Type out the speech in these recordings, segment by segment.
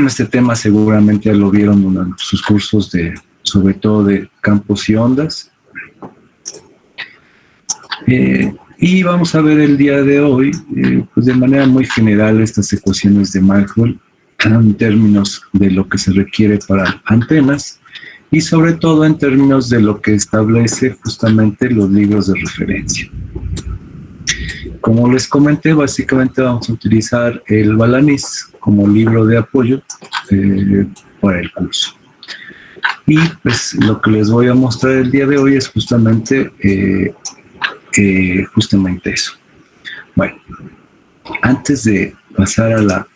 Este tema seguramente ya lo vieron en sus cursos sobre todo de campos y ondas. Y vamos a ver el día de hoy, pues de manera muy general, estas ecuaciones de Maxwell en términos de lo que se requiere para antenas y sobre todo en términos de lo que establece justamente los libros de referencia. Como les comenté, básicamente vamos a utilizar el Balanis como libro de apoyo para el curso. Y pues lo que les voy a mostrar el día de hoy es justamente eso. Bueno, antes de pasar al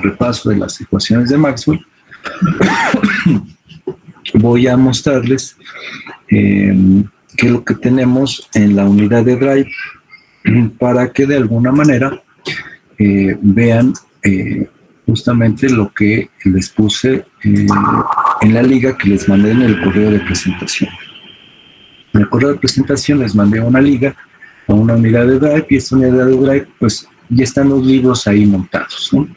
repaso de las ecuaciones de Maxwell, voy a mostrarles qué es lo que tenemos en la unidad de Drive para que de alguna manera vean justamente lo que les puse en la liga que les mandé en el correo de presentación. En el correo de presentación les mandé una liga a una unidad de Drive y esta unidad de Drive pues ya están los libros ahí montados, ¿no?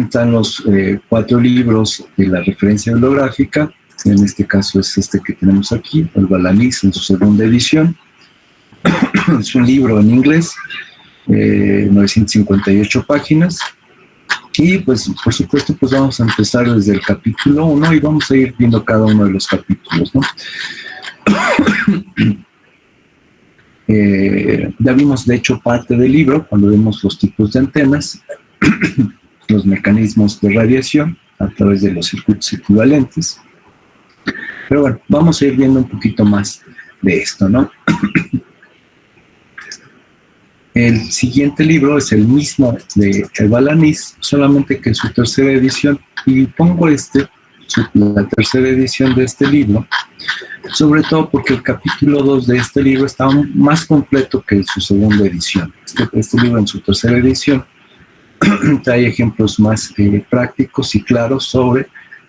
Están los 4 libros de la referencia bibliográfica. En este caso es este que tenemos aquí, el Balanis en su segunda edición. Es un libro en inglés, 958 páginas. Y pues por supuesto pues vamos a empezar desde el capítulo 1 y vamos a ir viendo cada uno de los capítulos, ¿no? Ya vimos de hecho parte del libro cuando vemos los tipos de antenas, los mecanismos de radiación a través de los circuitos equivalentes. Pero bueno, vamos a ir viendo un poquito más de esto, ¿no? El siguiente libro es el mismo de el Balanis, solamente que en su tercera edición, y pongo la tercera edición de este libro, sobre todo porque el capítulo 2 de este libro está más completo que en su segunda edición. Este libro en su tercera edición trae ejemplos más prácticos y claros sobre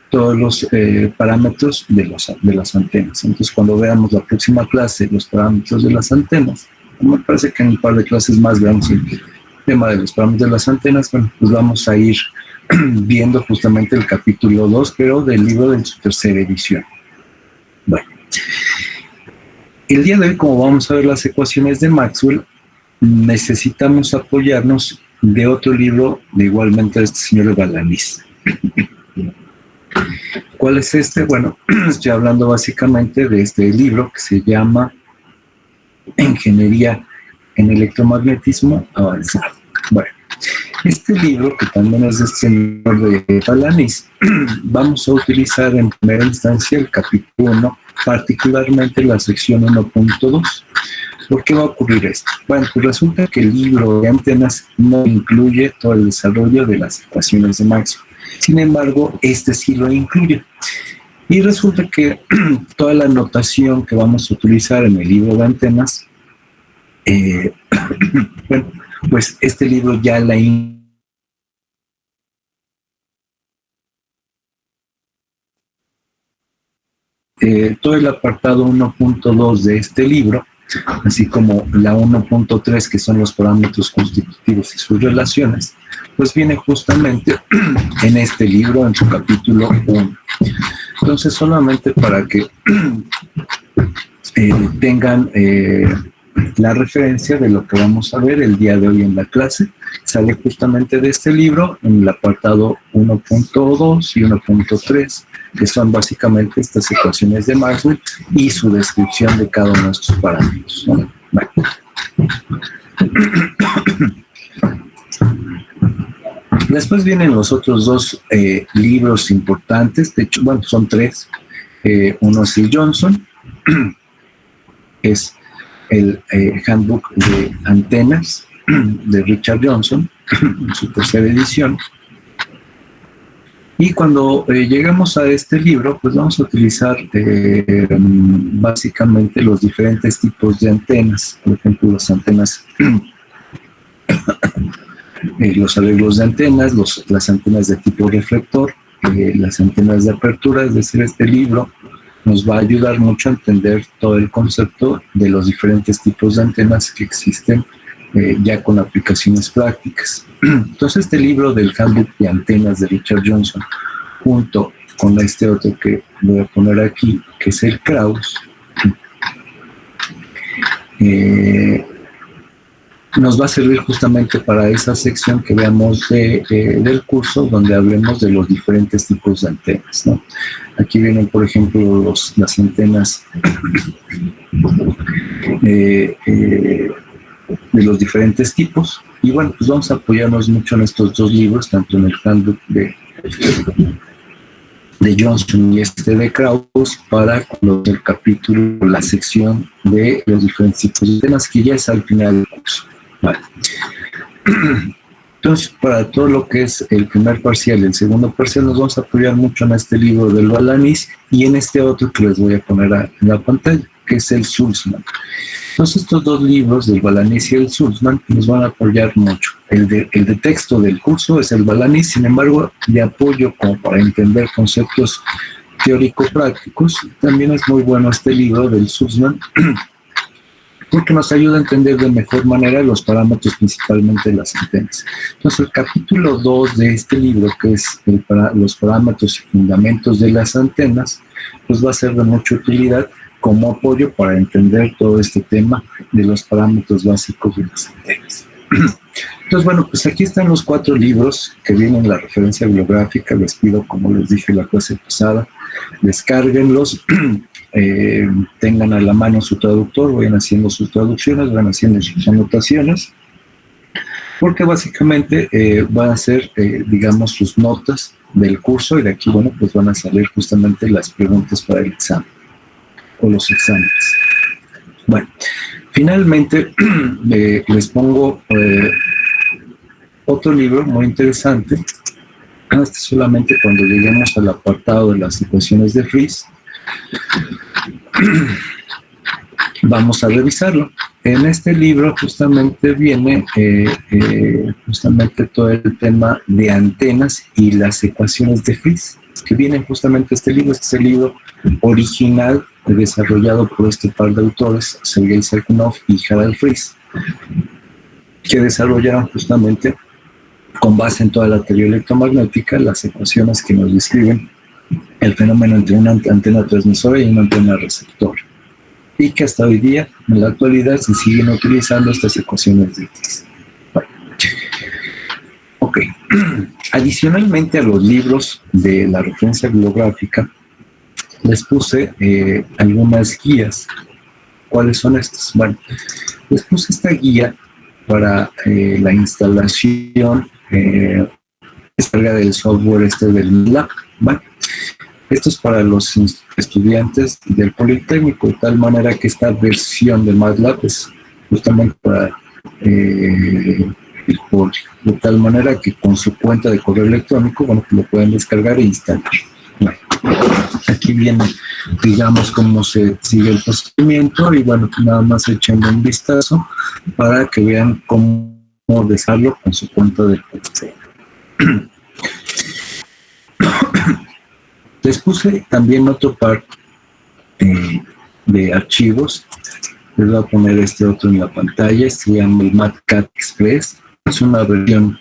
todos los parámetros de las antenas. Entonces, cuando veamos la próxima clase, los parámetros de las antenas, me parece que en un par de clases más veamos el tema de los parámetros de las antenas, bueno, pues vamos a ir viendo justamente el capítulo 2, pero del libro de su tercera edición. Bueno, el día de hoy, como vamos a ver las ecuaciones de Maxwell, necesitamos apoyarnos de otro libro de igualmente este señor Balanis. ¿Cuál es este? Bueno, estoy hablando básicamente de este libro que se llama Ingeniería en Electromagnetismo Avanzado. Bueno, este libro, que también es de este señor de Balanis, vamos a utilizar en primera instancia el capítulo 1, particularmente la sección 1.2. ¿Por qué va a ocurrir esto? Bueno, pues resulta que el libro de antenas no incluye todo el desarrollo de las ecuaciones de Maxwell. Sin embargo, este sí lo incluye. Y resulta que toda la notación que vamos a utilizar en el libro de antenas, bueno, pues este libro ya la todo el apartado 1.2 de este libro, así como la 1.3, que son los parámetros constitutivos y sus relaciones, pues viene justamente en este libro, en su capítulo 1. Entonces, solamente para que tengan la referencia de lo que vamos a ver el día de hoy en la clase, sale justamente de este libro, en el apartado 1.2 y 1.3, que son básicamente estas ecuaciones de Maxwell y su descripción de cada uno de estos parámetros, ¿no? Bueno. Después vienen los otros 2 libros importantes, de hecho, bueno, son 3. Uno es el Johnson, es el Handbook de Antenas de Richard Johnson, en su tercera edición. Y cuando llegamos a este libro, pues vamos a utilizar básicamente los diferentes tipos de antenas. Por ejemplo, las antenas, los arreglos de antenas, las antenas de tipo reflector, las antenas de apertura. Es decir, este libro nos va a ayudar mucho a entender todo el concepto de los diferentes tipos de antenas que existen ya con aplicaciones prácticas. Entonces este libro del Handbook de Antenas de Richard Johnson, junto con este otro que voy a poner aquí, que es el Kraus, nos va a servir justamente para esa sección que veamos del curso, donde hablemos de los diferentes tipos de antenas, ¿no? Aquí vienen, por ejemplo, las antenas de los diferentes tipos. Y bueno, pues vamos a apoyarnos mucho en estos dos libros, tanto en el Handbook de Johnson y de Kraus, para el capítulo, la sección de los diferentes tipos de antenas, que ya es al final del curso. Vale. Entonces, para todo lo que es el primer parcial y el segundo parcial, nos vamos a apoyar mucho en este libro del Balanis y en este otro que les voy a poner en la pantalla, que es el Sulzmann. Entonces, estos dos libros, del Balanis y el Sulzmann, nos van a apoyar mucho. El de texto del curso es el Balanis, sin embargo, de apoyo como para entender conceptos teórico-prácticos, también es muy bueno este libro del Sulzmann, porque nos ayuda a entender de mejor manera los parámetros, principalmente de las antenas. Entonces, el capítulo 2 de este libro, que es los parámetros y fundamentos de las antenas, pues va a ser de mucha utilidad como apoyo para entender todo este tema de los parámetros básicos de las antenas. Entonces, bueno, pues aquí están los 4 libros que vienen en la referencia bibliográfica. Les pido, como les dije la clase pasada, descárguenlos, tengan a la mano su traductor, vayan haciendo sus traducciones, van haciendo sus anotaciones, porque básicamente van a ser, digamos, sus notas del curso, y de aquí, bueno, pues van a salir justamente las preguntas para el examen, o los exámenes. Bueno, finalmente les pongo otro libro muy interesante. Este solamente cuando lleguemos al apartado de las ecuaciones de Friis vamos a revisarlo. En este libro justamente viene justamente todo el tema de antenas y las ecuaciones de Friis, que vienen justamente este libro. Este es el libro original desarrollado por este par de autores, Sergei Serkunov y Harald Friis, que desarrollaron justamente, con base en toda la teoría electromagnética, las ecuaciones que nos describen el fenómeno entre una antena transmisora y una antena receptora, y que hasta hoy día, en la actualidad, se siguen utilizando estas ecuaciones de Friis. Bueno. Ok. Adicionalmente a los libros de la referencia bibliográfica, les puse algunas guías. ¿Cuáles son estas? Bueno, les puse esta guía para la instalación, descarga del software del MATLAB. Bueno, esto es para los estudiantes del Politécnico, de tal manera que esta versión de MATLAB es justamente para de tal manera que con su cuenta de correo electrónico, bueno, que lo pueden descargar e instalar. Bueno, aquí viene, digamos, cómo se sigue el procedimiento, y bueno, nada más echando un vistazo para que vean cómo descargarlo con su cuenta de PC. Les puse también otro par de archivos. Les voy a poner este otro en la pantalla. Se llama el MatCat Express. Es una versión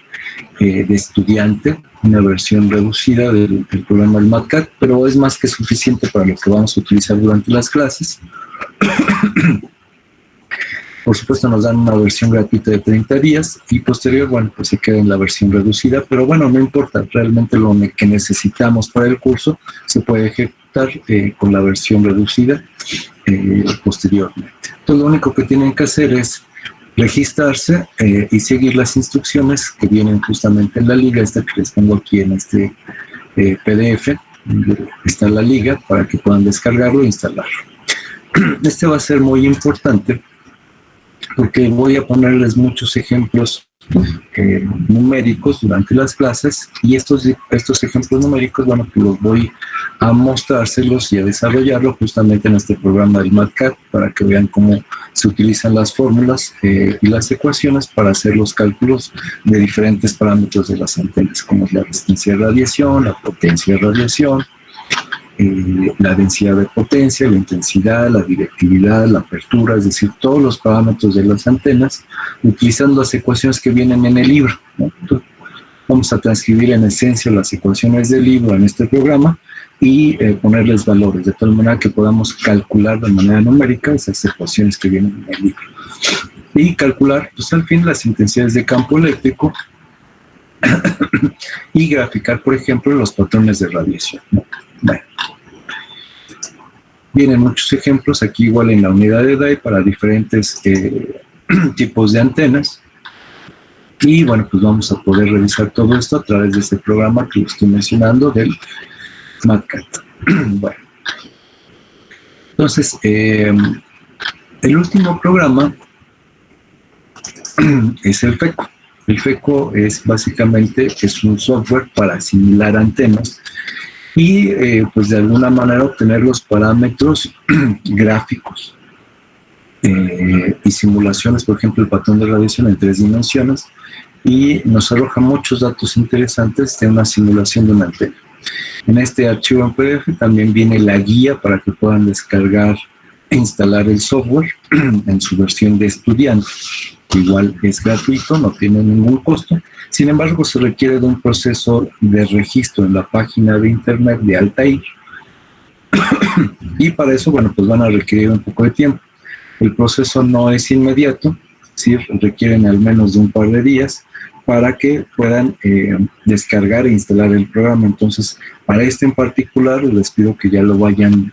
de estudiante, una versión reducida del programa del MatCat, pero es más que suficiente para lo que vamos a utilizar durante las clases. Por supuesto, nos dan una versión gratuita de 30 días y posterior, bueno, pues se queda en la versión reducida, pero bueno, no importa, realmente lo que necesitamos para el curso se puede ejecutar con la versión reducida posteriormente. Entonces, lo único que tienen que hacer es registrarse y seguir las instrucciones que vienen justamente en la liga, esta que les pongo aquí en este PDF. Está la liga para que puedan descargarlo e instalarlo. Este va a ser muy importante porque voy a ponerles muchos ejemplos numéricos durante las clases, y estos ejemplos numéricos, bueno, que los voy a mostrárselos y a desarrollarlo justamente en este programa del MatCat, para que vean cómo se utilizan las fórmulas y las ecuaciones para hacer los cálculos de diferentes parámetros de las antenas, como es la resistencia de radiación, la potencia de radiación, la densidad de potencia, la intensidad, la directividad, la apertura, es decir, todos los parámetros de las antenas, utilizando las ecuaciones que vienen en el libro, ¿no? Entonces, vamos a transcribir en esencia las ecuaciones del libro en este programa y ponerles valores, de tal manera que podamos calcular de manera numérica esas ecuaciones que vienen en el libro. Y calcular, pues al fin, las intensidades de campo eléctrico y graficar, por ejemplo, los patrones de radiación, ¿no? Bueno, vienen muchos ejemplos aquí igual en la unidad de Dye para diferentes tipos de antenas. Y bueno, pues vamos a poder revisar todo esto a través de este programa que estoy mencionando del MatCat. Bueno, entonces, el último programa es el FECO. El FECO es básicamente un software para asimilar antenas y pues de alguna manera obtener los parámetros gráficos y simulaciones, por ejemplo el patrón de radiación en 3 dimensiones, y nos arroja muchos datos interesantes de una simulación de una antena. En este archivo en PDF también viene la guía para que puedan descargar e instalar el software en su versión de estudiante. Igual es gratuito, no tiene ningún costo. Sin embargo, se requiere de un proceso de registro en la página de internet de Altair. Y para eso, bueno, pues van a requerir un poco de tiempo. El proceso no es inmediato, sí, requieren al menos de un par de días para que puedan descargar e instalar el programa. Entonces, para este en particular, les pido que ya lo vayan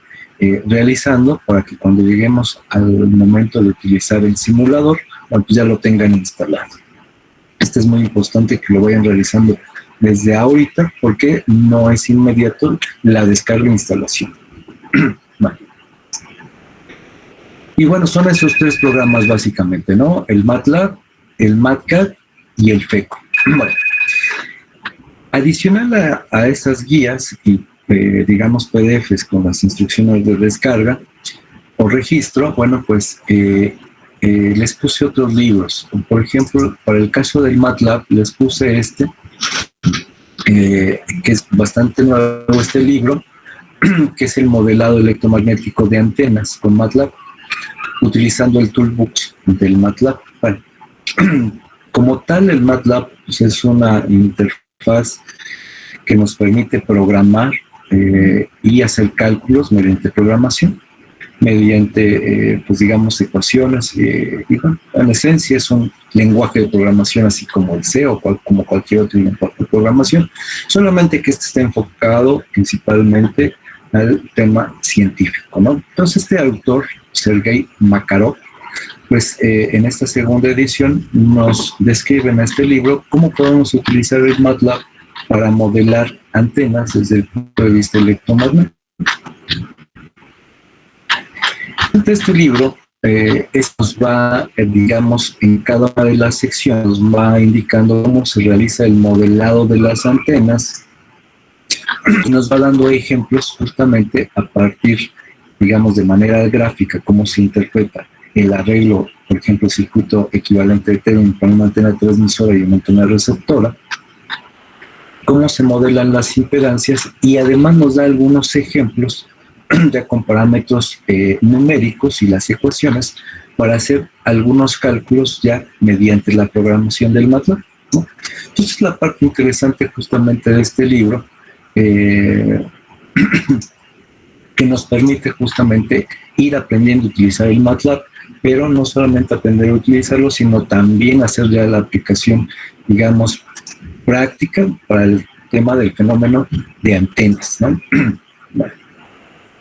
realizando para que cuando lleguemos al momento de utilizar el simulador, bueno, pues ya lo tengan instalado. Este es muy importante que lo vayan realizando desde ahorita porque no es inmediato la descarga e instalación. Vale. Y bueno, son esos 3 programas básicamente, ¿no? El MATLAB, el MatCat y el FECO. Bueno, adicional a esas guías y digamos PDFs con las instrucciones de descarga o registro, bueno, pues les puse otros libros. Por ejemplo, para el caso del MATLAB les puse este, que es bastante nuevo este libro, que es el modelado electromagnético de antenas con MATLAB, utilizando el toolbox del MATLAB. Bueno, como tal, el MATLAB pues, es una interfaz que nos permite programar y hacer cálculos mediante programación, mediante, pues digamos, ecuaciones. Y bueno, en esencia es un lenguaje de programación así como el C o como cualquier otro lenguaje de programación, solamente que este está enfocado principalmente al tema científico, ¿no? Entonces este autor, Sergei Makarov, pues en esta segunda edición nos describe en este libro cómo podemos utilizar el MATLAB para modelar antenas desde el punto de vista electromagnético. Este libro nos va, digamos, en cada una de las secciones, nos va indicando cómo se realiza el modelado de las antenas y nos va dando ejemplos justamente a partir, digamos, de manera gráfica, cómo se interpreta el arreglo, por ejemplo, el circuito equivalente de Thevenin para una antena transmisora y una antena receptora, cómo se modelan las impedancias y además nos da algunos ejemplos ya con parámetros numéricos y las ecuaciones para hacer algunos cálculos ya mediante la programación del MATLAB, ¿no? Entonces la parte interesante justamente de este libro que nos permite justamente ir aprendiendo a utilizar el MATLAB, pero no solamente aprender a utilizarlo, sino también hacer ya la aplicación, digamos, práctica para el tema del fenómeno de antenas, ¿no? Bueno,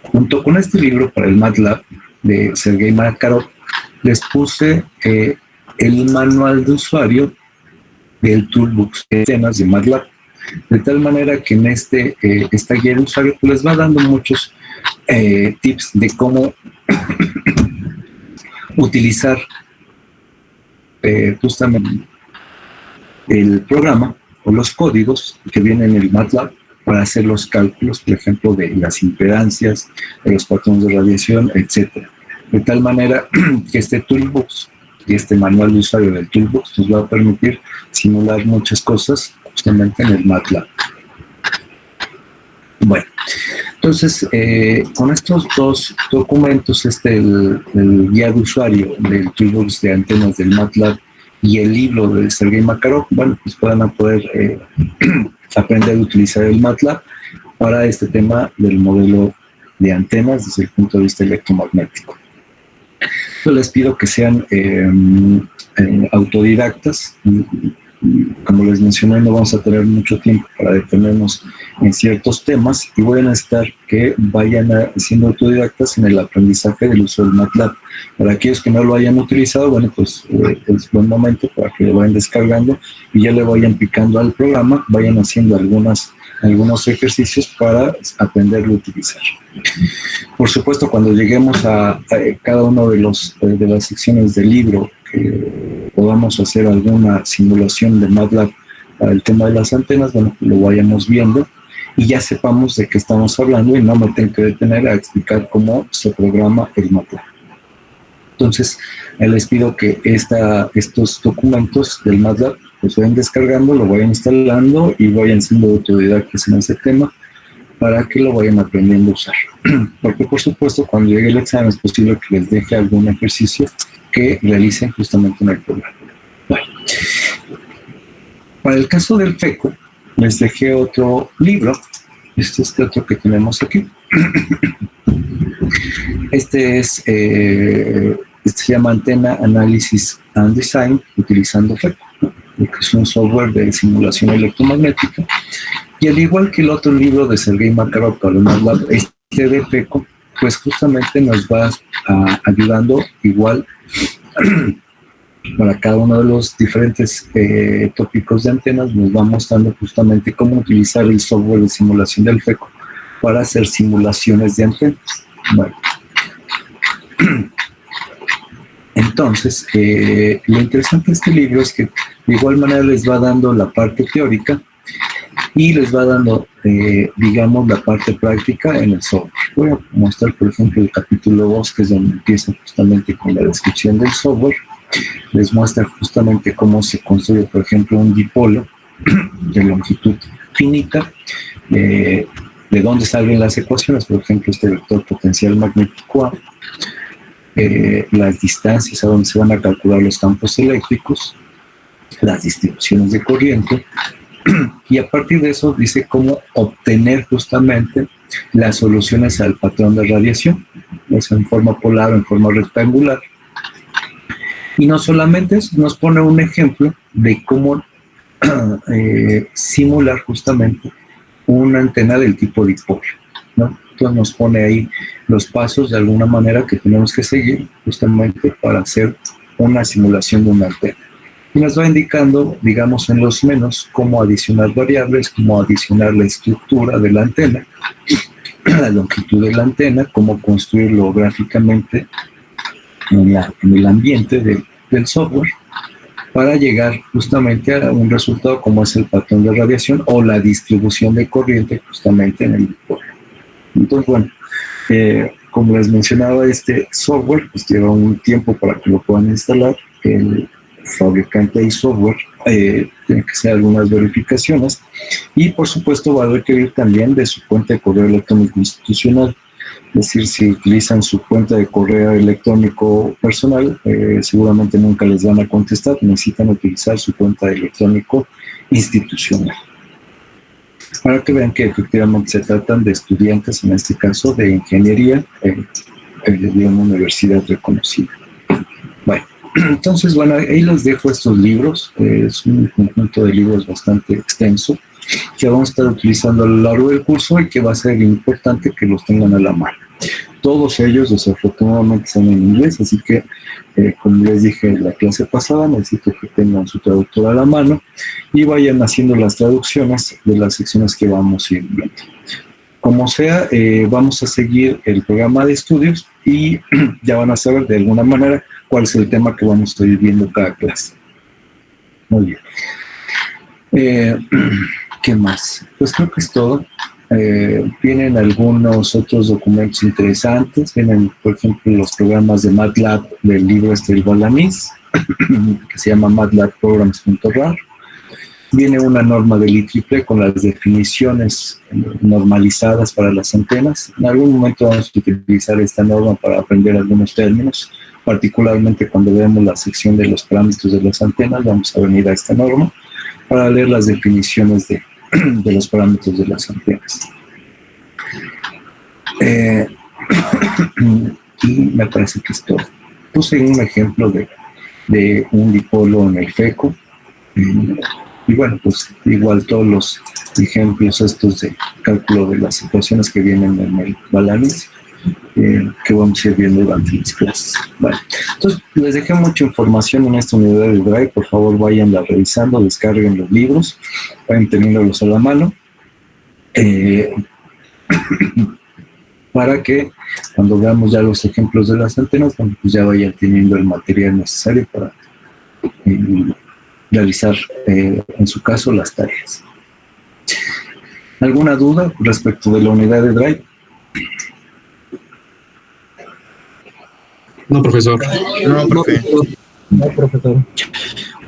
junto con este libro para el MATLAB de Sergei Makarov, les puse el manual de usuario del Toolbox de antenas de MATLAB, de tal manera que en esta guía de usuario pues les va dando muchos tips de cómo utilizar justamente el programa o los códigos que vienen en el MATLAB para hacer los cálculos, por ejemplo, de las impedancias, de los patrones de radiación, etc. De tal manera que este Toolbox y este manual de usuario del Toolbox nos va a permitir simular muchas cosas justamente en el MATLAB. Bueno, Entonces, con estos dos documentos, el guía de usuario del Toolbox de antenas del MATLAB y el libro de Sergei Makarov, bueno, pues van a poder aprender a utilizar el MATLAB para este tema del modelo de antenas desde el punto de vista electromagnético. Yo les pido que sean autodidactas. Como les mencioné, no vamos a tener mucho tiempo para detenernos en ciertos temas y voy a necesitar que vayan siendo autodidactas en el aprendizaje del uso del MATLAB. Para aquellos que no lo hayan utilizado, bueno, pues es buen momento para que lo vayan descargando y ya le vayan picando al programa, vayan haciendo algunos ejercicios para aprenderlo a utilizar. Por supuesto, cuando lleguemos a cada uno de las secciones del libro, que podamos hacer alguna simulación de MATLAB para el tema de las antenas, bueno, lo vayamos viendo y ya sepamos de qué estamos hablando y no me tengo que detener a explicar cómo se programa el MATLAB. Entonces, les pido que estos documentos del MATLAB los vayan descargando, lo vayan instalando y vayan siendo autodidactas en ese tema para que lo vayan aprendiendo a usar. Porque, por supuesto, cuando llegue el examen es posible que les deje algún ejercicio que realicen justamente en el programa. Bueno. Para el caso del FECO, les dejé otro libro. Este es otro que tenemos aquí. Este se llama Antena Analysis and Design utilizando FECO, que es un software de simulación electromagnética. Y al igual que el otro libro de Sergei Makarov para el MATLAB, este de FECO, pues justamente nos va ayudando igual para cada uno de los diferentes tópicos de antenas, nos va mostrando justamente cómo utilizar el software de simulación del FECO para hacer simulaciones de antenas. Bueno. Entonces, lo interesante de este libro es que de igual manera les va dando la parte teórica y les va dando, digamos, la parte práctica en el software. Voy a mostrar, por ejemplo, el capítulo 2, que es donde empieza justamente con la descripción del software. Les muestra justamente cómo se construye, por ejemplo, un dipolo de longitud finita, de dónde salen las ecuaciones, por ejemplo, este vector potencial magnético A, las distancias a donde se van a calcular los campos eléctricos, las distribuciones de corriente, y a partir de eso dice cómo obtener justamente las soluciones al patrón de radiación, ya sea en forma polar o en forma rectangular. Y no solamente eso, nos pone un ejemplo de cómo simular justamente una antena del tipo dipolo, ¿no? Entonces nos pone ahí los pasos de alguna manera que tenemos que seguir justamente para hacer una simulación de una antena. Y nos va indicando, digamos, en los menos, cómo adicionar variables, cómo adicionar la estructura de la antena, la longitud de la antena, cómo construirlo gráficamente en el ambiente del software para llegar justamente a un resultado como es el patrón de radiación o la distribución de corriente justamente en el dipolo. Entonces, bueno, como les mencionaba, este software pues lleva un tiempo para que lo puedan instalar. El fabricante y software tiene que hacer algunas verificaciones y por supuesto va a requerir también de su cuenta de correo electrónico institucional. Es decir, si utilizan su cuenta de correo electrónico personal, seguramente nunca les van a contestar, necesitan utilizar su cuenta de electrónico institucional. Para que vean que efectivamente se tratan de estudiantes, en este caso de ingeniería, de una universidad reconocida. Bueno, entonces, bueno, ahí les dejo estos libros, es un conjunto de libros bastante extenso, que vamos a estar utilizando a lo largo del curso y que va a ser importante que los tengan a la mano. Todos ellos, desafortunadamente, están en inglés, así que, como les dije en la clase pasada, necesito que tengan su traductor a la mano y vayan haciendo las traducciones de las secciones que vamos a ir viendo. Como sea, vamos a seguir el programa de estudios y ya van a saber de alguna manera cuál es el tema que vamos a ir viendo cada clase. Muy bien. ¿Qué más? Pues creo que es todo. Vienen algunos otros documentos interesantes. Vienen, por ejemplo, los programas de MATLAB del libro del Balanis, que se llama MATLAB Programs.rar. Viene una norma del IEEE con las definiciones normalizadas para las antenas. En algún momento vamos a utilizar esta norma para aprender algunos términos, particularmente cuando veamos la sección de los parámetros de las antenas, vamos a venir a esta norma para leer las definiciones de los parámetros de las antenas. Y me parece que es todo. Puse un ejemplo de un dipolo en el FECO. Y bueno, pues igual todos los ejemplos estos de cálculo de las ecuaciones que vienen en el Balanis, que vamos a ir viendo durante las clases. Bueno, entonces les dejé mucha información en esta unidad de Drive. Por favor, vayanla revisando, descarguen los libros, vayan teniéndolos a la mano, para que cuando veamos ya los ejemplos de las antenas, bueno, pues ya vayan teniendo el material necesario para realizar, en su caso, las tareas. ¿Alguna duda respecto de la unidad de Drive? No, profesor. No, profe. No, profesor.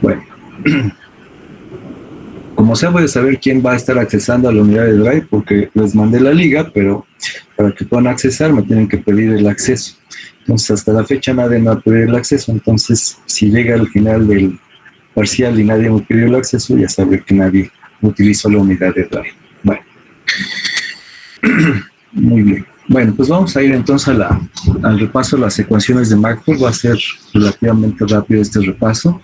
Bueno, como sea, voy a saber quién va a estar accesando a la unidad de Drive, porque les mandé la liga, pero para que puedan accesar me tienen que pedir el acceso. Entonces, hasta la fecha nadie me va a pedir el acceso. Entonces, si llega al final del parcial y nadie me pidió el acceso, ya sabré que nadie utilizó la unidad de Drive. Bueno, muy bien. Bueno, pues vamos a ir entonces al repaso de las ecuaciones de Maxwell. Va a ser relativamente rápido este repaso.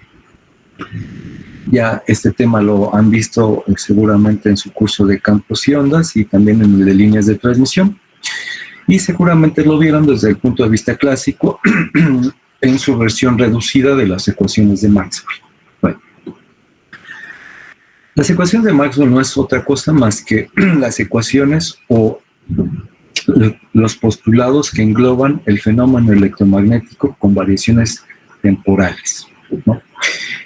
Ya este tema lo han visto seguramente en su curso de campos y ondas y también en el de líneas de transmisión. Y seguramente lo vieron desde el punto de vista clásico en su versión reducida de las ecuaciones de Maxwell. Bueno, las ecuaciones de Maxwell no es otra cosa más que las ecuaciones o los postulados que engloban el fenómeno electromagnético con variaciones temporales, ¿no?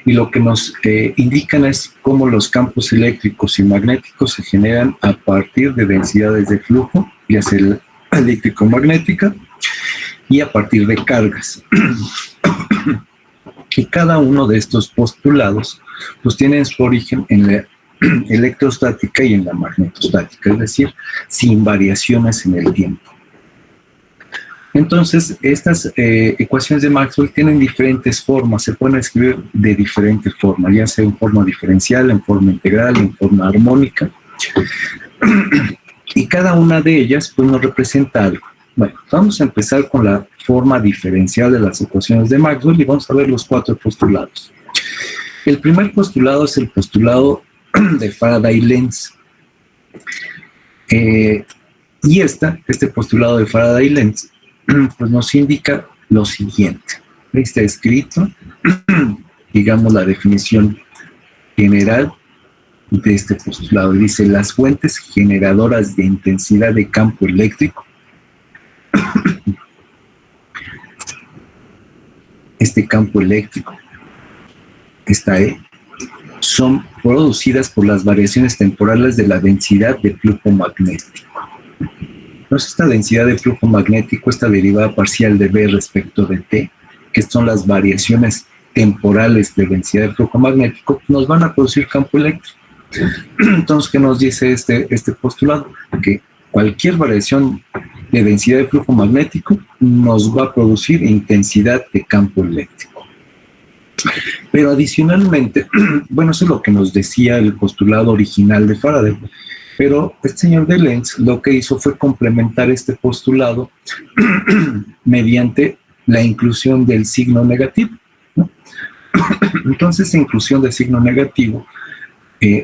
Y lo que nos indican es cómo los campos eléctricos y magnéticos se generan a partir de densidades de flujo, ya sea eléctrico-magnética, y a partir de cargas. Y cada uno de estos postulados pues tienen su origen en la electrostática y en la magnetostática, es decir, sin variaciones en el tiempo. Entonces, estas ecuaciones de Maxwell tienen diferentes formas, se pueden escribir de diferentes formas, ya sea en forma diferencial, en forma integral, en forma armónica. Y cada una de ellas pues nos representa algo. Bueno, vamos a empezar con la forma diferencial de las ecuaciones de Maxwell y vamos a ver los 4 postulados. El primer postulado es el postulado de Faraday-Lenz. Y este postulado de Faraday-Lenz pues nos indica lo siguiente. Ahí está escrito, digamos, la definición general de este postulado. Dice, las fuentes generadoras de intensidad de campo eléctrico, este campo eléctrico, esta E, son producidas por las variaciones temporales de la densidad de flujo magnético. Entonces, esta densidad de flujo magnético, esta derivada parcial de B respecto de T, que son las variaciones temporales de densidad de flujo magnético, nos van a producir campo eléctrico. Entonces, ¿qué nos dice este postulado? Que cualquier variación de densidad de flujo magnético nos va a producir intensidad de campo eléctrico. Pero adicionalmente, bueno, eso es lo que nos decía el postulado original de Faraday, pero este señor de Lenz lo que hizo fue complementar este postulado mediante la inclusión del signo negativo, ¿no? Entonces, esa inclusión del signo negativo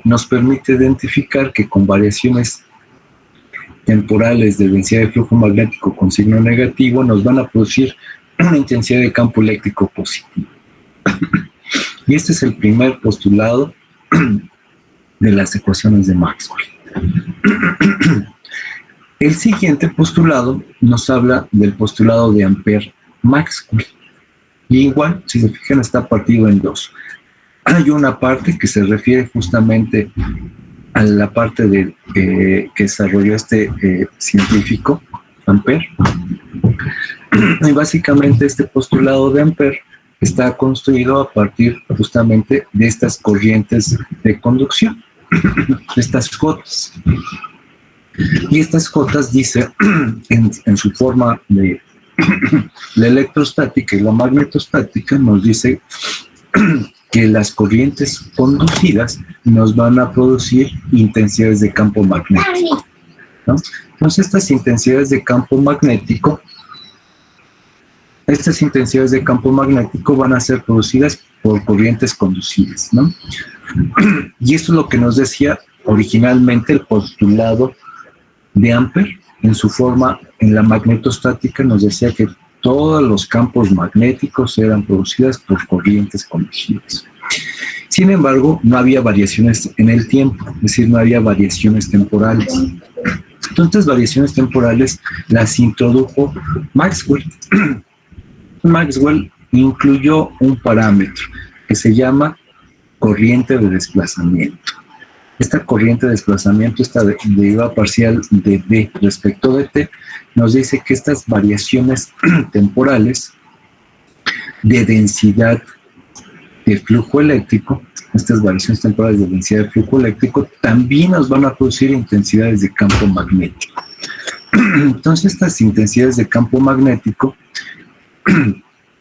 nos permite identificar que con variaciones temporales de densidad de flujo magnético con signo negativo nos van a producir una intensidad de campo eléctrico positivo. Y este es el primer postulado de las ecuaciones de Maxwell. El siguiente postulado nos habla del postulado de Ampère-Maxwell. Y igual, si se fijan, está partido en dos. Hay una parte que se refiere justamente a la parte de, que desarrolló este científico, Ampère. Y básicamente este postulado de Ampère está construido a partir justamente de estas corrientes de conducción, estas jotas. Y estas jotas dice en su forma de la electrostática y la magnetostática, nos dice que las corrientes conducidas nos van a producir intensidades de campo magnético, ¿no? Entonces estas intensidades de campo magnético van a ser producidas por corrientes conducidas, ¿no? Y esto es lo que nos decía originalmente el postulado de Ampère. En su forma, en la magnetostática, nos decía que todos los campos magnéticos eran producidos por corrientes conducidas. Sin embargo, no había variaciones en el tiempo, es decir, no había variaciones temporales. Entonces, variaciones temporales las introdujo Maxwell. Maxwell incluyó un parámetro que se llama corriente de desplazamiento. Esta corriente de desplazamiento, esta derivada parcial de D respecto de T, nos dice que estas variaciones temporales de densidad de flujo eléctrico, estas variaciones temporales de densidad de flujo eléctrico, también nos van a producir intensidades de campo magnético. Entonces, estas intensidades de campo magnético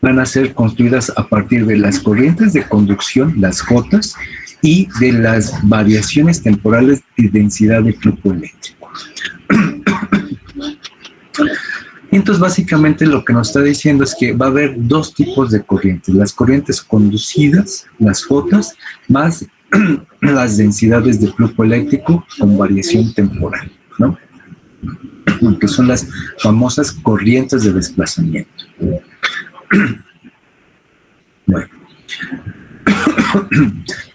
van a ser construidas a partir de las corrientes de conducción, las jotas, y de las variaciones temporales de densidad de flujo eléctrico. Entonces, básicamente lo que nos está diciendo es que va a haber dos tipos de corrientes: las corrientes conducidas, las jotas, más las densidades de flujo eléctrico con variación temporal, ¿no? Que son las famosas corrientes de desplazamiento. Bueno.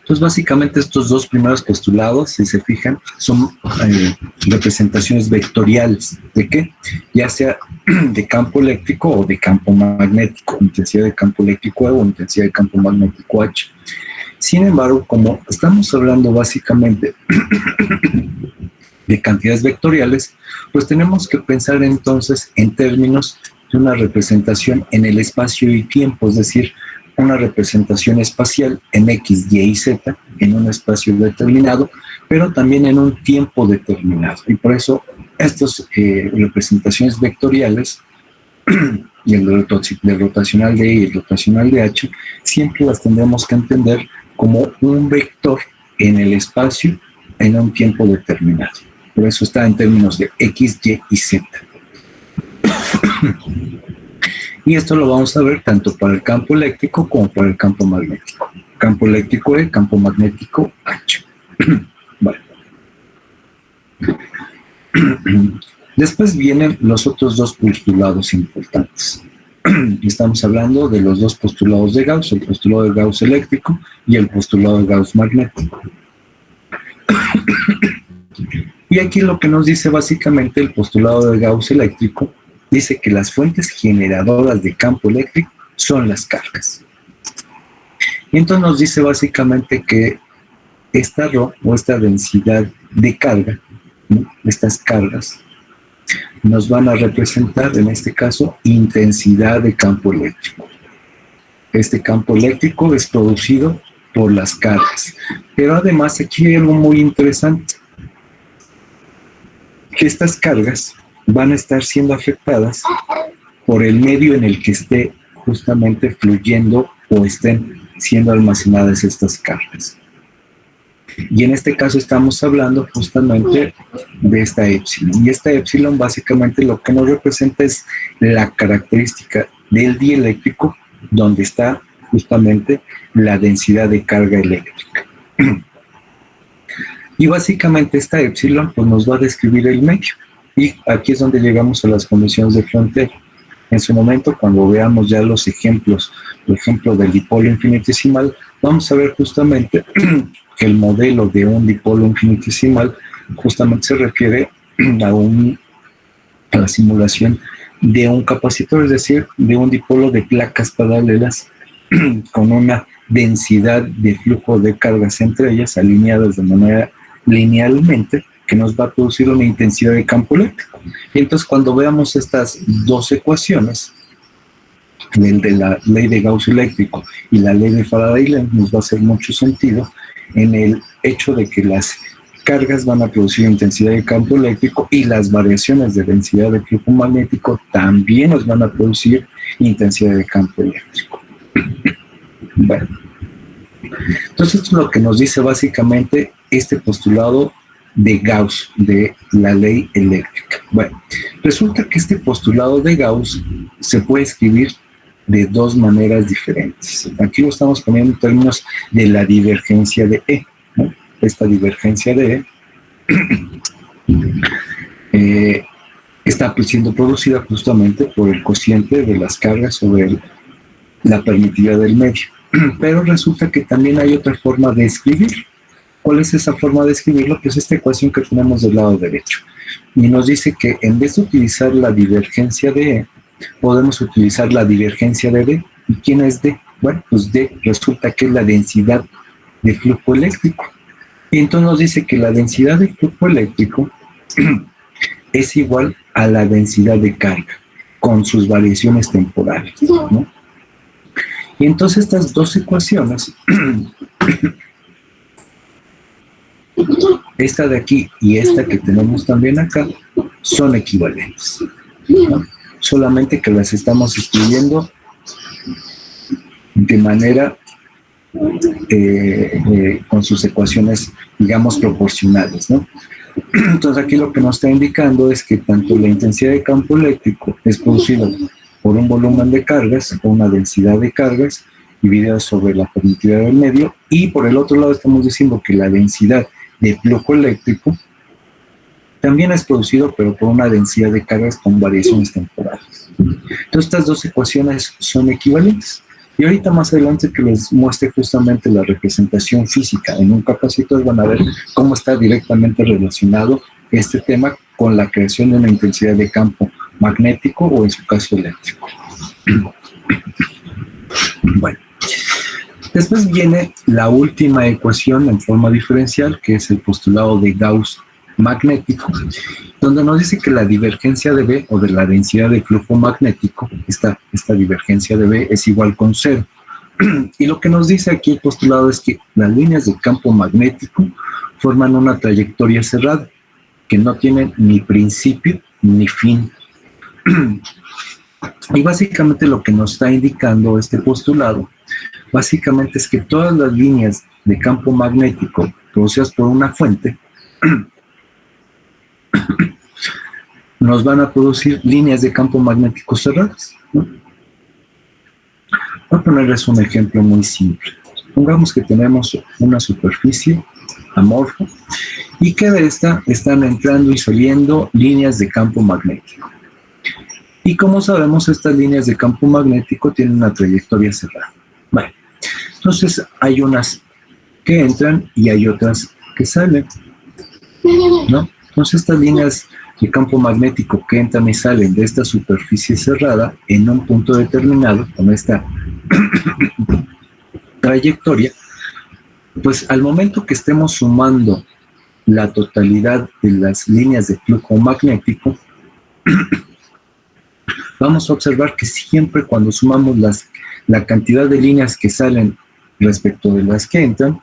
Entonces, básicamente estos dos primeros postulados, si se fijan, son representaciones vectoriales. ¿De qué? Ya sea de campo eléctrico o de campo magnético, intensidad de campo eléctrico E o intensidad de campo magnético H. Sin embargo, como estamos hablando básicamente de cantidades vectoriales, pues tenemos que pensar entonces en términos de una representación en el espacio y tiempo, es decir, una representación espacial en X, Y y Z, en un espacio determinado, pero también en un tiempo determinado. Y por eso estas representaciones vectoriales, y el rotacional de E y el rotacional de H, siempre las tendremos que entender como un vector en el espacio en un tiempo determinado. Por eso está en términos de X, Y y Z. Y esto lo vamos a ver tanto para el campo eléctrico como para el campo magnético. Campo eléctrico E, campo magnético H. Vale. Después vienen los otros dos postulados importantes. Estamos hablando de los dos postulados de Gauss, el postulado de Gauss eléctrico y el postulado de Gauss magnético. Y aquí lo que nos dice básicamente el postulado de Gauss eléctrico, dice que las fuentes generadoras de campo eléctrico son las cargas. Y entonces nos dice básicamente que esta ρ o esta densidad de carga, ¿no? Estas cargas, nos van a representar, en este caso, intensidad de campo eléctrico. Este campo eléctrico es producido por las cargas. Pero además aquí hay algo muy interesante, que estas cargas van a estar siendo afectadas por el medio en el que esté justamente fluyendo o estén siendo almacenadas estas cargas. Y en este caso estamos hablando justamente de esta épsilon. Y esta épsilon básicamente lo que nos representa es la característica del dieléctrico donde está justamente la densidad de carga eléctrica. Y básicamente esta épsilon pues, nos va a describir el medio. Y aquí es donde llegamos a las condiciones de frontera. En su momento, cuando veamos ya los ejemplos, por ejemplo, del dipolo infinitesimal, vamos a ver justamente que el modelo de un dipolo infinitesimal justamente se refiere a la simulación de un capacitor, es decir, de un dipolo de placas paralelas con una densidad de flujo de cargas entre ellas alineadas de manera linealmente, que nos va a producir una intensidad de campo eléctrico. Y entonces cuando veamos estas dos ecuaciones, el de la ley de Gauss eléctrico y la ley de Faraday-Lenz, nos va a hacer mucho sentido en el hecho de que las cargas van a producir intensidad de campo eléctrico y las variaciones de densidad de flujo magnético también nos van a producir intensidad de campo eléctrico. Bueno, entonces esto es lo que nos dice básicamente este postulado de Gauss, de la ley eléctrica. Bueno, resulta que este postulado de Gauss se puede escribir de dos maneras diferentes. Aquí lo estamos poniendo en términos de la divergencia de E, ¿no? Esta divergencia de E está siendo producida justamente por el cociente de las cargas sobre la permitividad del medio. Pero resulta que también hay otra forma de escribir. ¿Cuál es esa forma de escribirlo? Pues esta ecuación que tenemos del lado derecho. Y nos dice que en vez de utilizar la divergencia de E, podemos utilizar la divergencia de D. ¿Y quién es D? Bueno, pues D resulta que es la densidad de flujo eléctrico. Y entonces nos dice que la densidad de flujo eléctrico es igual a la densidad de carga, con sus variaciones temporales, ¿no? Y entonces estas dos ecuaciones, esta de aquí y esta que tenemos también acá, son equivalentes, ¿no? Solamente que las estamos escribiendo de manera con sus ecuaciones, digamos, proporcionales, ¿no? Entonces aquí lo que nos está indicando es que tanto la intensidad de campo eléctrico es producida por un volumen de cargas o una densidad de cargas dividida sobre la permitividad del medio, y por el otro lado estamos diciendo que la densidad de flujo eléctrico también es producido, pero por una densidad de cargas con variaciones temporales. Entonces estas dos ecuaciones son equivalentes. Y ahorita más adelante que les muestre justamente la representación física en un capacitor, van a ver cómo está directamente relacionado este tema con la creación de una intensidad de campo magnético o en su caso eléctrico. Bueno, después viene la última ecuación en forma diferencial, que es el postulado de Gauss magnético, donde nos dice que la divergencia de B, o de la densidad de flujo magnético, esta divergencia de B es igual con 0. Y lo que nos dice aquí el postulado es que las líneas de campo magnético forman una trayectoria cerrada, que no tiene ni principio ni fin. Y básicamente lo que nos está indicando este postulado, básicamente es que todas las líneas de campo magnético producidas por una fuente nos van a producir líneas de campo magnético cerradas, ¿no? Voy a ponerles un ejemplo muy simple. Supongamos que tenemos una superficie amorfa y que de esta están entrando y saliendo líneas de campo magnético. Y como sabemos, estas líneas de campo magnético tienen una trayectoria cerrada. Bueno, entonces hay unas que entran y hay otras que salen, ¿no? Entonces estas líneas de campo magnético que entran y salen de esta superficie cerrada en un punto determinado, con esta trayectoria, pues al momento que estemos sumando la totalidad de las líneas de flujo magnético, vamos a observar que siempre cuando sumamos la cantidad de líneas que salen respecto de las que entran,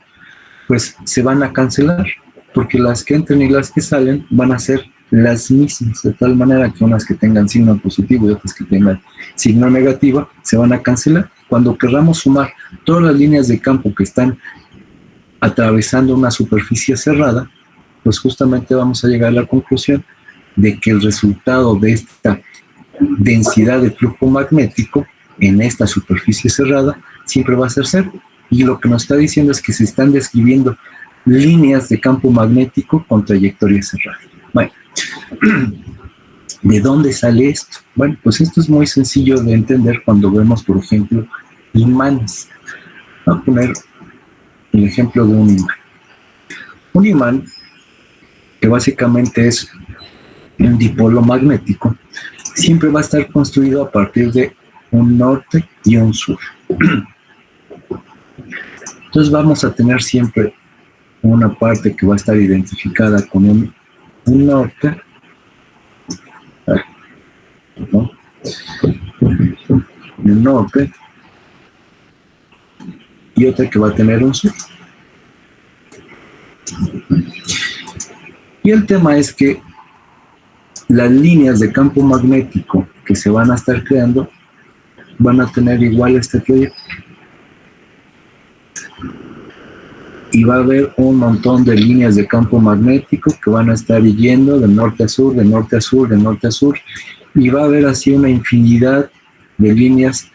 pues se van a cancelar, porque las que entran y las que salen van a ser las mismas, de tal manera que unas que tengan signo positivo y otras que tengan signo negativo se van a cancelar. Cuando queramos sumar todas las líneas de campo que están atravesando una superficie cerrada, pues justamente vamos a llegar a la conclusión de que el resultado de esta densidad de flujo magnético en esta superficie cerrada siempre va a ser 0. Y lo que nos está diciendo es que se están describiendo líneas de campo magnético con trayectoria cerrada. Bueno, ¿de dónde sale esto? Bueno, pues esto es muy sencillo de entender cuando vemos, por ejemplo, imanes. Voy a poner el ejemplo de un imán. Un imán, que básicamente es un dipolo magnético, siempre va a estar construido a partir de un norte y un sur. Entonces vamos a tener siempre una parte que va a estar identificada con un norte, ¿no? un norte y otra que va a tener un sur. Y el tema es que las líneas de campo magnético que se van a estar creando van a tener igual este proyecto. Y va a haber un montón de líneas de campo magnético que van a estar yendo de norte a sur, de norte a sur, de norte a sur, y va a haber así una infinidad de líneas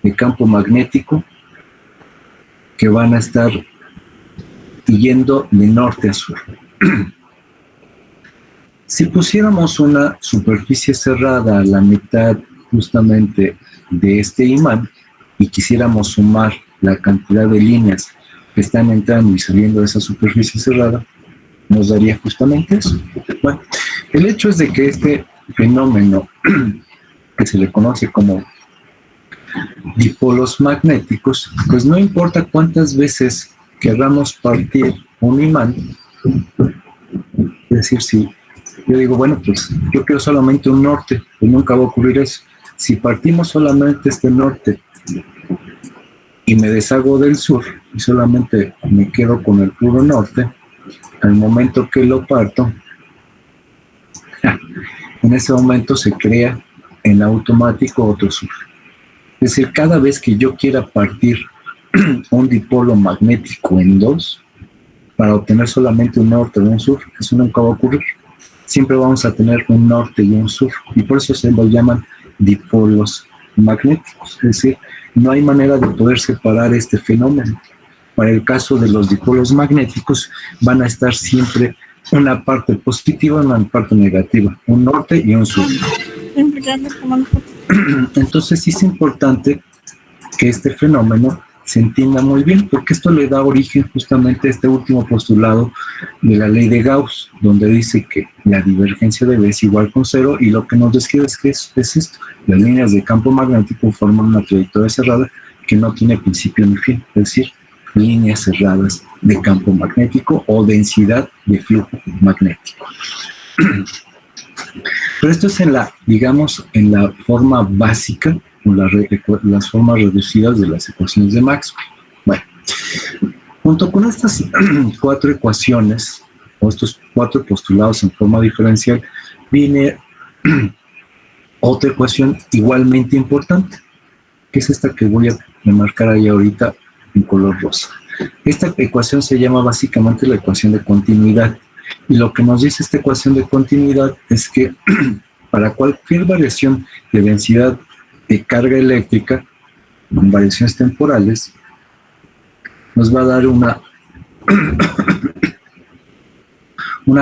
de campo magnético que van a estar yendo de norte a sur. Si pusiéramos una superficie cerrada a la mitad justamente de este imán y quisiéramos sumar la cantidad de líneas que están entrando y saliendo de esa superficie cerrada, nos daría justamente eso. Bueno, el hecho es de que este fenómeno que se le conoce como dipolos magnéticos, pues no importa cuántas veces queramos partir un imán, es decir, si yo digo, bueno, pues yo quiero solamente un norte, pues nunca va a ocurrir eso. Si partimos solamente este norte y me deshago del sur y solamente me quedo con el puro norte, al momento que lo parto, en ese momento se crea en automático otro sur. Es decir, cada vez que yo quiera partir un dipolo magnético en dos, para obtener solamente un norte o un sur, eso nunca va a ocurrir. Siempre vamos a tener un norte y un sur, y por eso se los llaman dipolos magnéticos. Es decir, no hay manera de poder separar este fenómeno. Para el caso de los dipolos magnéticos, van a estar siempre una parte positiva y una parte negativa, un norte y un sur. Entonces sí es importante que este fenómeno se entienda muy bien, porque esto le da origen justamente a este último postulado de la ley de Gauss, donde dice que la divergencia de B es igual con cero, y lo que nos describe es que es esto: las líneas de campo magnético forman una trayectoria cerrada que no tiene principio ni fin, es decir, líneas cerradas de campo magnético o densidad de flujo magnético. Pero esto es en la, digamos, en la forma básica, o las formas reducidas de las ecuaciones de Maxwell. Bueno, junto con estas cuatro ecuaciones, o estos cuatro postulados en forma diferencial, viene otra ecuación igualmente importante, que es esta que voy a marcar ahí ahorita en color rosa. Esta ecuación se llama básicamente la ecuación de continuidad. Y lo que nos dice esta ecuación de continuidad es que para cualquier variación de densidad de carga eléctrica con variaciones temporales, nos va a dar una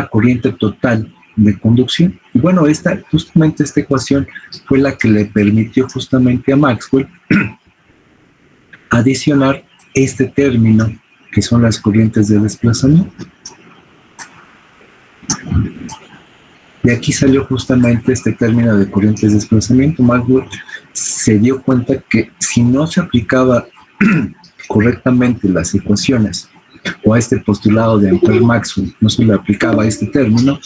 corriente total de conducción. Y bueno, justamente esta ecuación fue la que le permitió justamente a Maxwell adicionar este término, que son las corrientes de desplazamiento. De aquí salió justamente este término de corrientes de desplazamiento. Maxwell se dio cuenta que si no se aplicaba correctamente las ecuaciones o a este postulado de Ampère-Maxwell, no se le aplicaba este término,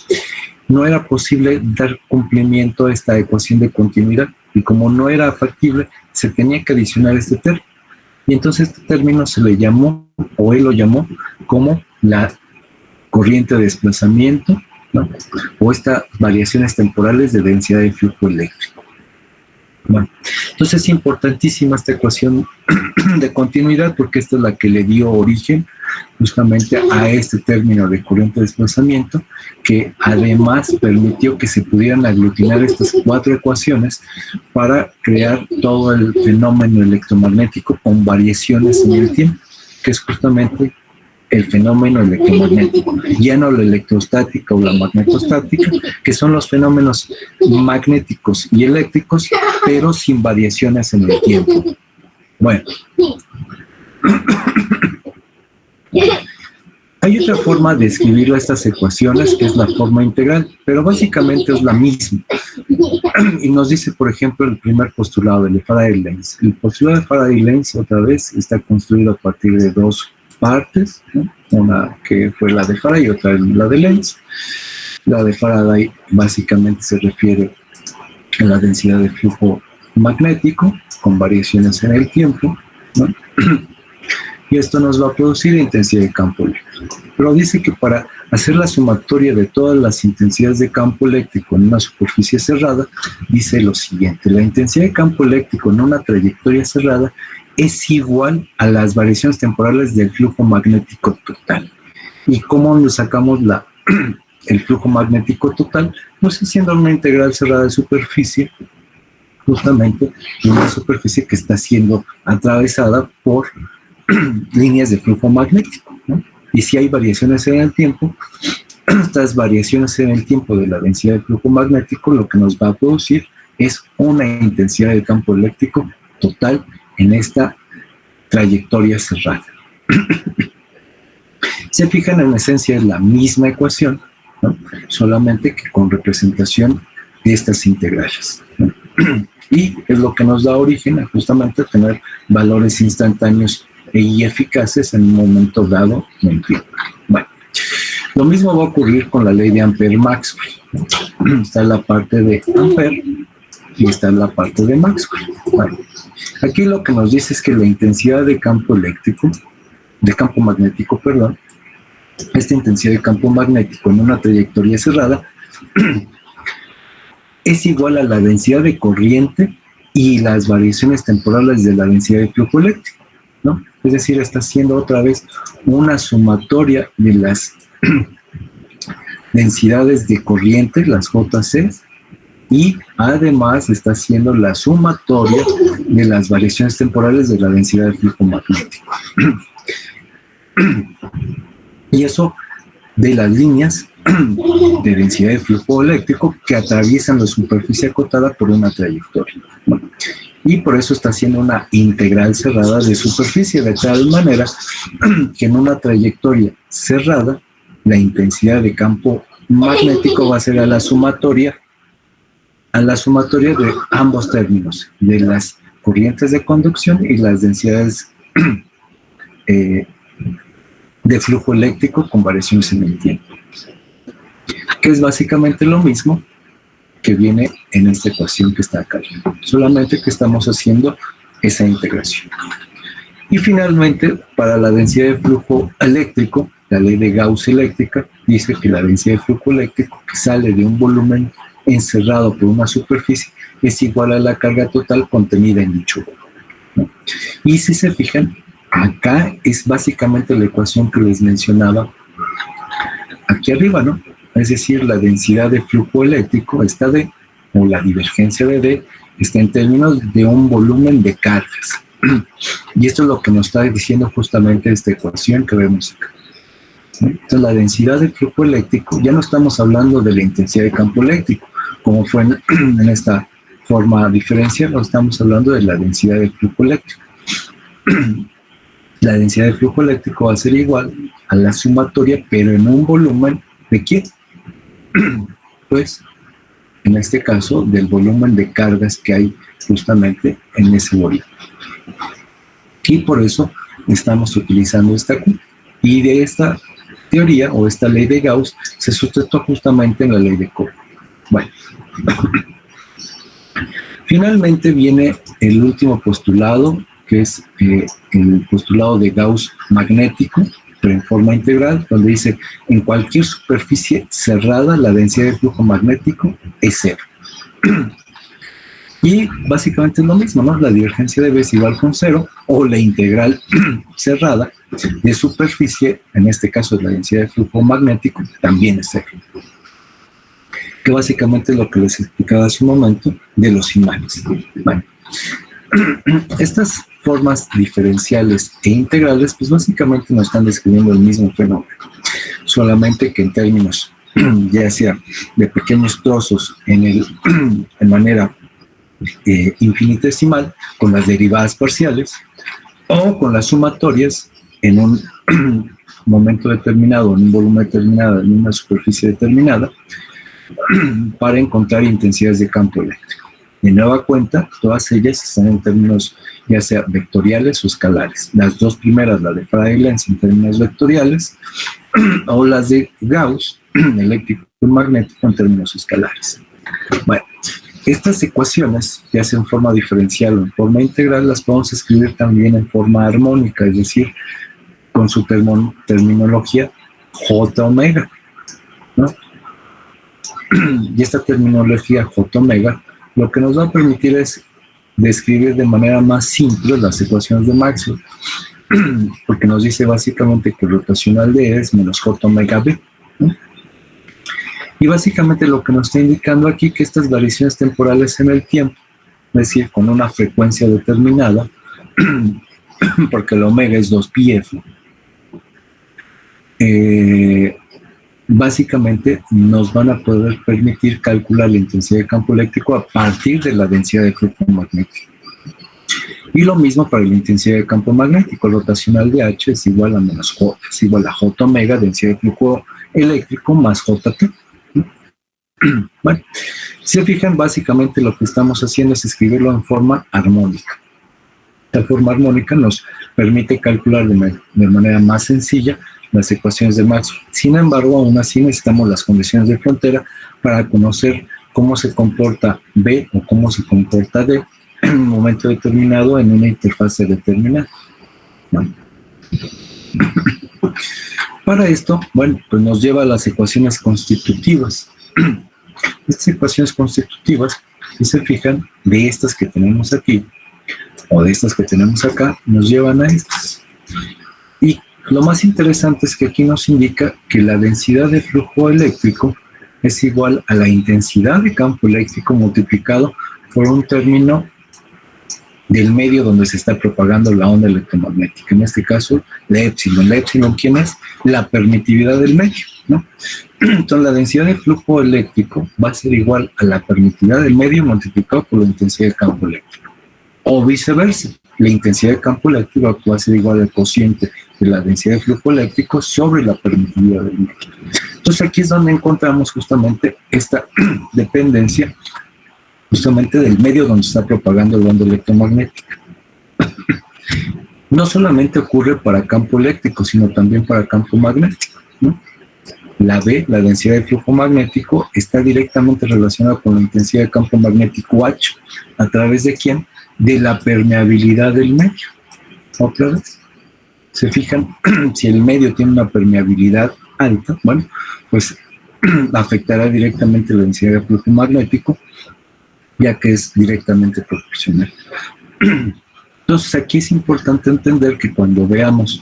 no era posible dar cumplimiento a esta ecuación de continuidad. Y como no era factible, se tenía que adicionar este término. Y entonces este término se le llamó, o él lo llamó, como la corriente de desplazamiento, ¿no? O estas variaciones temporales de densidad de flujo eléctrico. Bueno, entonces es importantísima esta ecuación de continuidad, porque esta es la que le dio origen justamente a este término de corriente de desplazamiento, que además permitió que se pudieran aglutinar estas cuatro ecuaciones para crear todo el fenómeno electromagnético con variaciones en el tiempo, que es justamente el fenómeno electromagnético, ya no la electrostática o la magnetostática, que son los fenómenos magnéticos y eléctricos, pero sin variaciones en el tiempo. Bueno, hay otra forma de escribir estas ecuaciones, que es la forma integral, pero básicamente es la misma. Y nos dice, por ejemplo, el primer postulado de Faraday-Lenz. El postulado de Faraday-Lenz, otra vez, está construido a partir de dos partes, ¿no? Una que fue la de Faraday y otra la de Lenz. La de Faraday básicamente se refiere a la densidad de flujo magnético con variaciones en el tiempo, ¿no? Y esto nos va a producir intensidad de campo eléctrico. Pero dice que para hacer la sumatoria de todas las intensidades de campo eléctrico en una superficie cerrada, dice lo siguiente: la intensidad de campo eléctrico en una trayectoria cerrada es igual a las variaciones temporales del flujo magnético total. ¿Y cómo nos sacamos el flujo magnético total? Pues haciendo una integral cerrada de superficie, justamente en una superficie que está siendo atravesada por líneas de flujo magnético, ¿no? Y si hay variaciones en el tiempo, estas variaciones en el tiempo de la densidad de flujo magnético lo que nos va a producir es una intensidad de campo eléctrico total en esta trayectoria cerrada. Se fijan, en esencia es la misma ecuación, ¿no? Solamente que con representación de estas integrales, ¿no? Y es lo que nos da origen a justamente tener valores instantáneos y eficaces en un momento dado en tiempo. Bueno, lo mismo va a ocurrir con la ley de Ampère-Maxwell, ¿no? Está la parte de Ampère y está la parte de Maxwell. Bueno, aquí lo que nos dice es que la intensidad de campo eléctrico, de campo magnético, perdón, esta intensidad de campo magnético en una trayectoria cerrada es igual a la densidad de corriente y las variaciones temporales de la densidad de flujo eléctrico, ¿no? Es decir, está haciendo otra vez una sumatoria de las densidades de corriente, las JC, y además está haciendo la sumatoria de las variaciones temporales de la densidad de flujo magnético. Y eso de las líneas de densidad de flujo eléctrico que atraviesan la superficie acotada por una trayectoria. Bueno, y por eso está haciendo una integral cerrada de superficie, de tal manera que en una trayectoria cerrada la intensidad de campo magnético va a ser a la sumatoria de ambos términos, de las corrientes de conducción y las densidades de flujo eléctrico con variaciones en el tiempo, que es básicamente lo mismo que viene en esta ecuación que está acá, solamente que estamos haciendo esa integración. Y finalmente, para la densidad de flujo eléctrico, la ley de Gauss eléctrica dice que la densidad de flujo eléctrico que sale de un volumen encerrado por una superficie es igual a la carga total contenida en dicho volumen, ¿no? Y si se fijan, acá es básicamente la ecuación que les mencionaba aquí arriba, ¿no? Es decir, la densidad de flujo eléctrico, esta D, o la divergencia de D, está en términos de un volumen de cargas. Y esto es lo que nos está diciendo justamente esta ecuación que vemos acá. Entonces, la densidad de flujo eléctrico, ya no estamos hablando de la intensidad de campo eléctrico, como fue en esta forma diferencial, no estamos hablando de la densidad de flujo eléctrico. La densidad de flujo eléctrico va a ser igual a la sumatoria, pero en un volumen ¿de quién? Pues, en este caso, del volumen de cargas que hay justamente en ese volumen. Y por eso estamos utilizando esta Q. Y de esta teoría, o esta ley de Gauss, se sustentó justamente en la ley de Coulomb. Bueno. Finalmente viene el último postulado, que es el postulado de Gauss magnético, pero en forma integral, donde dice: en cualquier superficie cerrada la densidad de flujo magnético es cero. Y básicamente es lo mismo, ¿no? La divergencia de B es igual con cero, o la integral cerrada de superficie, en este caso la densidad de flujo magnético, también es cero. Que básicamente es lo que les explicaba hace un momento de los imanes. Bueno, estas formas diferenciales e integrales, pues básicamente nos están describiendo el mismo fenómeno, solamente que en términos ya sea de pequeños trozos en manera infinitesimal, con las derivadas parciales, o con las sumatorias en un momento determinado, en un volumen determinado, en una superficie determinada, para encontrar intensidades de campo eléctrico. De nueva cuenta, todas ellas están en términos ya sea vectoriales o escalares. Las dos primeras, la de Faraday-Lenz en términos vectoriales, o las de Gauss, eléctrico y magnético, en términos escalares. Bueno, Estas ecuaciones, ya sea en forma diferencial o en forma integral, las podemos escribir también en forma armónica, es decir, con su terminología J omega, ¿no? Y esta terminología J omega lo que nos va a permitir es describir de manera más simple las ecuaciones de Maxwell, porque nos dice básicamente que rotacional de E es menos J omega B, ¿no? Y básicamente lo que nos está indicando aquí que estas variaciones temporales en el tiempo, es decir, con una frecuencia determinada, porque el omega es 2πf, básicamente nos van a poder permitir calcular la intensidad de campo eléctrico a partir de la densidad de flujo magnético. Y lo mismo para la intensidad de campo magnético, rotacional de H es igual a menos J, es igual a J omega, densidad de flujo eléctrico, más JT. Bueno, si se fijan, básicamente lo que estamos haciendo es escribirlo en forma armónica. La forma armónica nos permite calcular de manera más sencilla las ecuaciones de Maxwell. Sin embargo, aún así necesitamos las condiciones de frontera para conocer cómo se comporta B o cómo se comporta D en un momento determinado en una interfase determinada. Bueno. Para esto, bueno, pues nos lleva a las ecuaciones constitutivas. Estas ecuaciones constitutivas, si se fijan, de estas que tenemos aquí o de estas que tenemos acá, nos llevan a estas. Y lo más interesante es que aquí nos indica que la densidad de flujo eléctrico es igual a la intensidad de campo eléctrico multiplicado por un término del medio donde se está propagando la onda electromagnética. En este caso, la épsilon. ¿La épsilon quién es? La permitividad del medio, ¿no? Entonces, la densidad de flujo eléctrico va a ser igual a la permitividad del medio multiplicado por la intensidad de campo eléctrico. O viceversa, la intensidad de campo eléctrico va a ser igual al cociente de la densidad de flujo eléctrico sobre la permitividad del medio. Entonces, aquí es donde encontramos justamente esta dependencia justamente del medio donde está propagando la onda electromagnética. No solamente ocurre para campo eléctrico, sino también para campo magnético, ¿no? La B, la densidad de flujo magnético, está directamente relacionada con la intensidad de campo magnético H. ¿A través de quién? De la permeabilidad del medio. Otra vez. Se fijan, si el medio tiene una permeabilidad alta, bueno, pues afectará directamente la densidad de flujo magnético, ya que es directamente proporcional. Entonces, aquí es importante entender que cuando veamos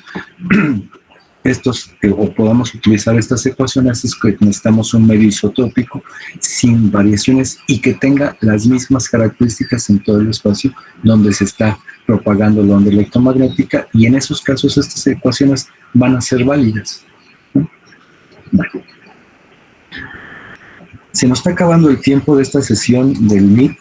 estos, o podamos utilizar estas ecuaciones, es que necesitamos un medio isotrópico sin variaciones y que tenga las mismas características en todo el espacio donde se está propagando la onda electromagnética, y en esos casos estas ecuaciones van a ser válidas, ¿no? Bueno. Se nos está acabando el tiempo de esta sesión del Meet.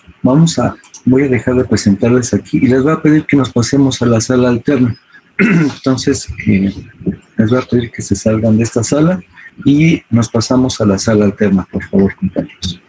Voy a dejar de presentarles aquí y les voy a pedir que nos pasemos a la sala alterna. Entonces, les voy a pedir que se salgan de esta sala y nos pasamos a la sala alterna, por favor, compañeros.